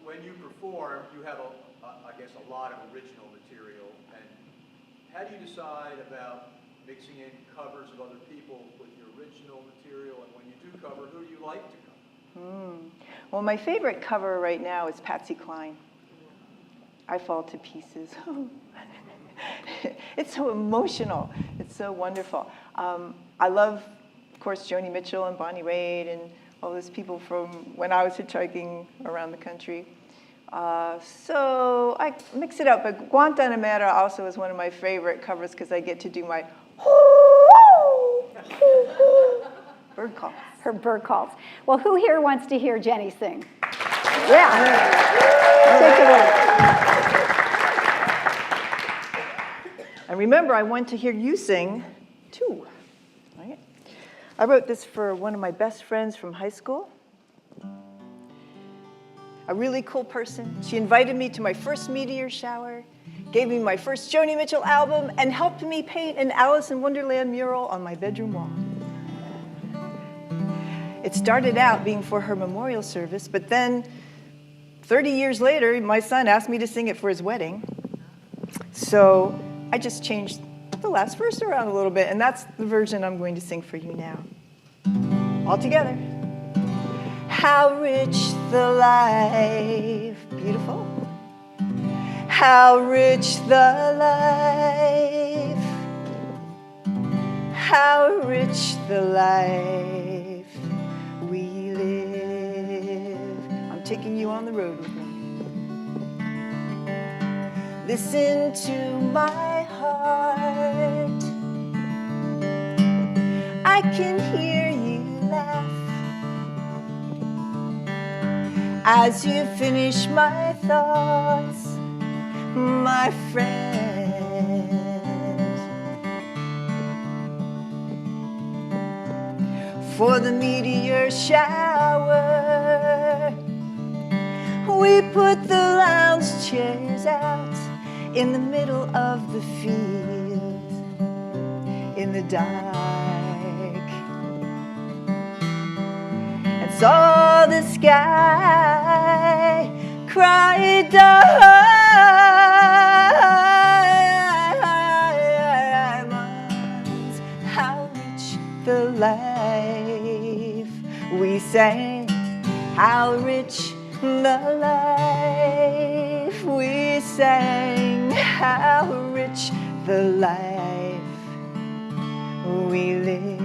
when you perform, you have, I guess, a lot of original material. And how do you decide about mixing in covers of other people with your original material? And when you do cover, who do you like to cover? Well, my favorite cover right now is Patsy Cline. I Fall to Pieces. It's so emotional. It's so wonderful. I love, of course, Joni Mitchell and Bonnie Raitt and all those people from when I was hitchhiking around the country. So I mix it up, but Guantanamera also is one of my favorite covers because I get to do my bird calls. Her bird calls. Well, who here wants to hear Jenny sing? Yeah. Take it away. And remember, I want to hear you sing, too. Right? I wrote this for one of my best friends from high school. A really cool person. She invited me to my first meteor shower, gave me my first Joni Mitchell album, and helped me paint an Alice in Wonderland mural on my bedroom wall. It started out being for her memorial service, but then 30 years later, my son asked me to sing it for his wedding. So I just changed the last verse around a little bit, and that's the version I'm going to sing for you now. All together. How rich the life, beautiful. How rich the life. How rich the life we live. I'm taking you on the road with me. Listen to my heart. I can hear you laugh as you finish my thoughts, my friend. For the meteor shower, we put the lounge chairs out in the middle of the field, in the dark, and saw the sky cry diamonds. How rich the life we sang, how rich the life we sang, how rich the life we live.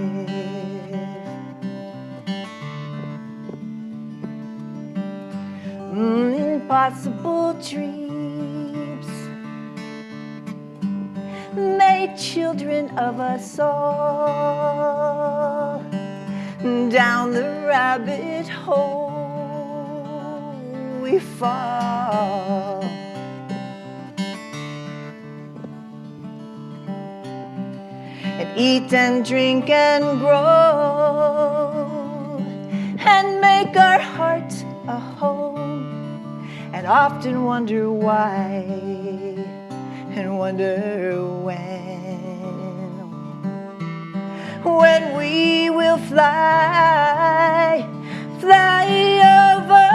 Impossible dreams made children of us all. Down the rabbit hole we fall. And eat and drink and grow and make our heart a home, and often wonder why and wonder when we will fly over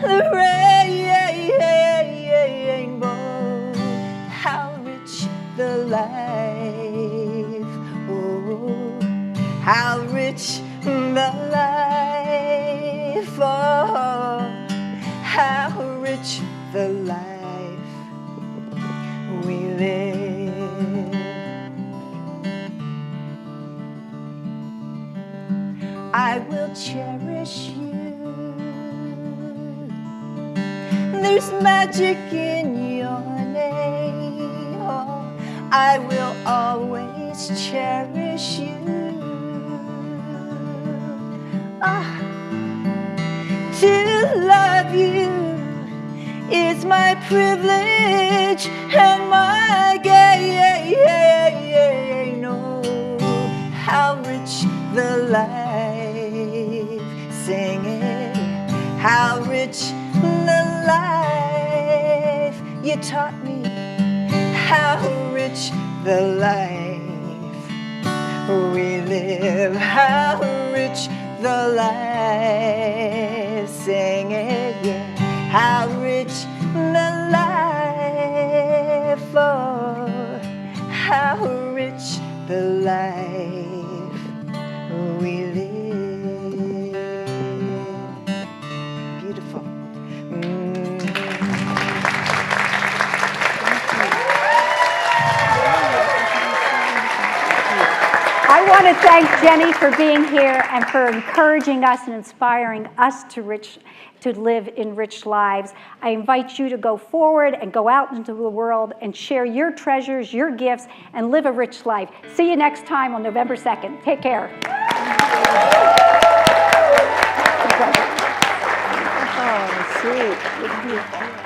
the rainbow. How rich the life, oh, how rich the life, oh, how rich the life we live. I will cherish you. There's magic in your name. Oh, I will always cherish you. Ah, to love you is my privilege and my gain. Oh, how rich the life, sing it. How rich the life you taught me. How rich the life we live. How rich the life, sing it, yeah. How rich the life, oh, how rich the life we live. Beautiful. I want to thank Jenny for being here and for encouraging us and inspiring us to live enriched lives. I invite you to go forward and go out into the world and share your treasures, your gifts, and live a rich life. See you next time on November 2nd. Take care. sweet. It's beautiful.